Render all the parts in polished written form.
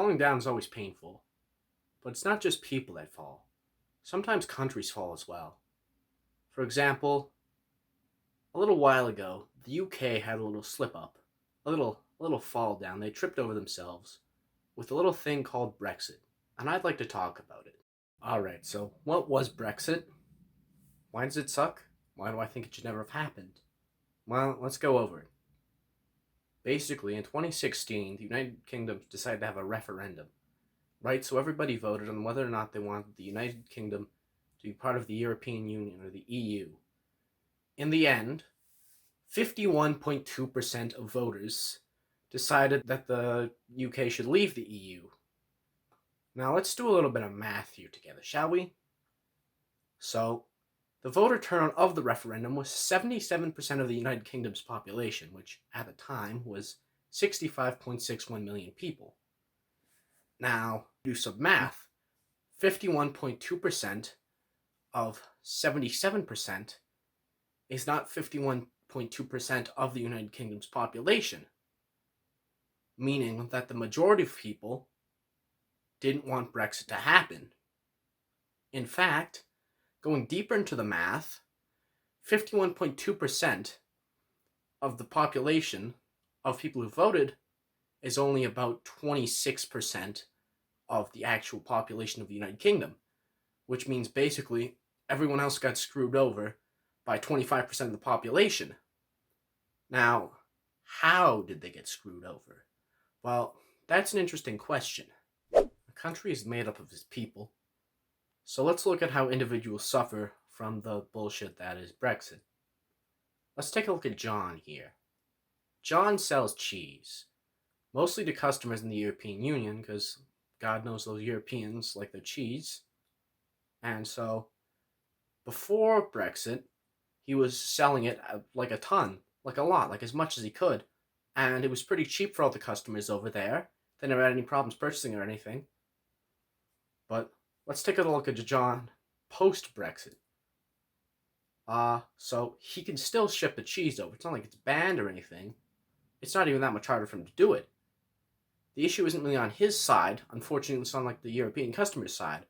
Falling down is always painful, but it's not just people that fall. Sometimes countries fall as well. For example, a little while ago, the UK had a little slip up, a little fall down. They tripped over themselves with a little thing called Brexit, and I'd like to talk about it. Alright, so what was Brexit? Why does it suck? Why do I think it should never have happened? Well, let's go over it. Basically, in 2016, the United Kingdom decided to have a referendum, right? So everybody voted on whether or not they wanted the United Kingdom to be part of the European Union or the EU. In the end, 51.2% of voters decided that the UK should leave the EU. Now let's do a little bit of math here together, shall we? So, the voter turnout of the referendum was 77% of the United Kingdom's population, which at the time was 65.61 million people. Now, do some math. 51.2% of 77% is not 51.2% of the United Kingdom's population, meaning that the majority of people didn't want Brexit to happen. In fact, going deeper into the math, 51.2% of the population of people who voted is only about 26% of the actual population of the United Kingdom, which means basically everyone else got screwed over by 25% of the population. Now, how did they get screwed over? Well, that's an interesting question. A country is made up of its people, so let's look at how individuals suffer from the bullshit that is Brexit. Let's take a look at John here. John sells cheese, mostly to customers in the European Union, because God knows those Europeans like their cheese. And so, before Brexit, he was selling it like a ton, like a lot, like as much as he could. And it was pretty cheap for all the customers over there. They never had any problems purchasing or anything. But let's take a look at John post-Brexit. So he can still ship the cheese over. It's not like it's banned or anything. It's not even that much harder for him to do it. The issue isn't really on his side. Unfortunately, it's on like the European customer's side.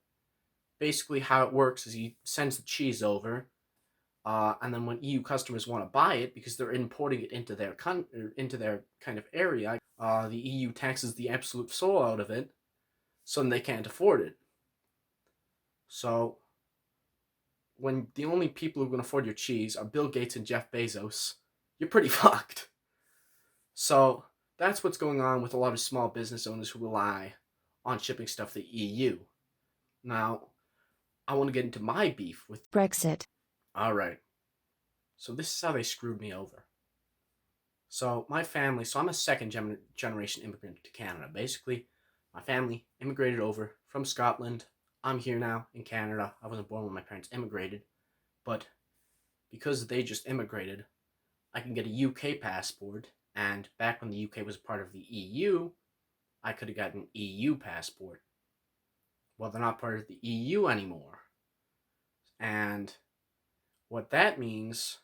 Basically, how it works is he sends the cheese over, and then when EU customers want to buy it because they're importing it into their kind of area, the EU taxes the absolute soul out of it, so then they can't afford it. So, when the only people who can afford your cheese are Bill Gates and Jeff Bezos, you're pretty fucked. So, that's what's going on with a lot of small business owners who rely on shipping stuff to the EU. Now, I want to get into my beef with Brexit. Alright, so this is how they screwed me over. So, my family, I'm a second generation immigrant to Canada. Basically, my family immigrated over from Scotland. I'm here now in Canada. I wasn't born when my parents immigrated, but because they just immigrated, I can get a UK passport, and back when the UK was part of the EU, I could have gotten an EU passport. Well, they're not part of the EU anymore. And what that means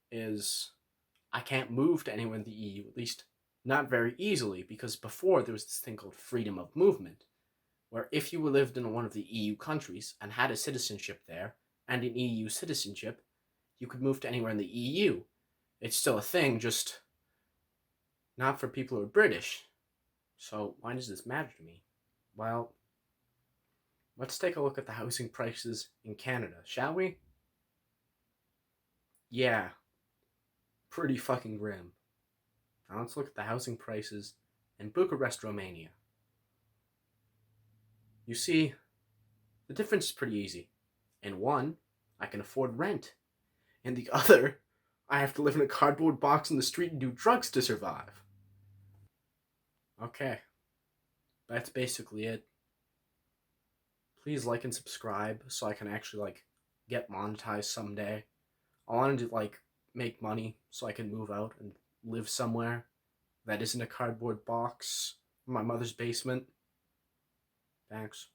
is I can't move to anywhere in the EU, at least not very easily, because before there was this thing called freedom of movement, where if you lived in one of the EU countries and had a citizenship there, and an EU citizenship, you could move to anywhere in the EU. It's still a thing, just not for people who are British. So why does this matter to me? Well, let's take a look at the housing prices in Canada, shall we? Yeah, pretty fucking grim. Now let's look at the housing prices in Bucharest, Romania. You see, the difference is pretty easy. In one, I can afford rent. In the other, I have to live in a cardboard box in the street and do drugs to survive. Okay, that's basically it. Please like and subscribe so I can actually get monetized someday. I wanted to make money so I can move out and live somewhere that isn't a cardboard box in my mother's basement. Thanks.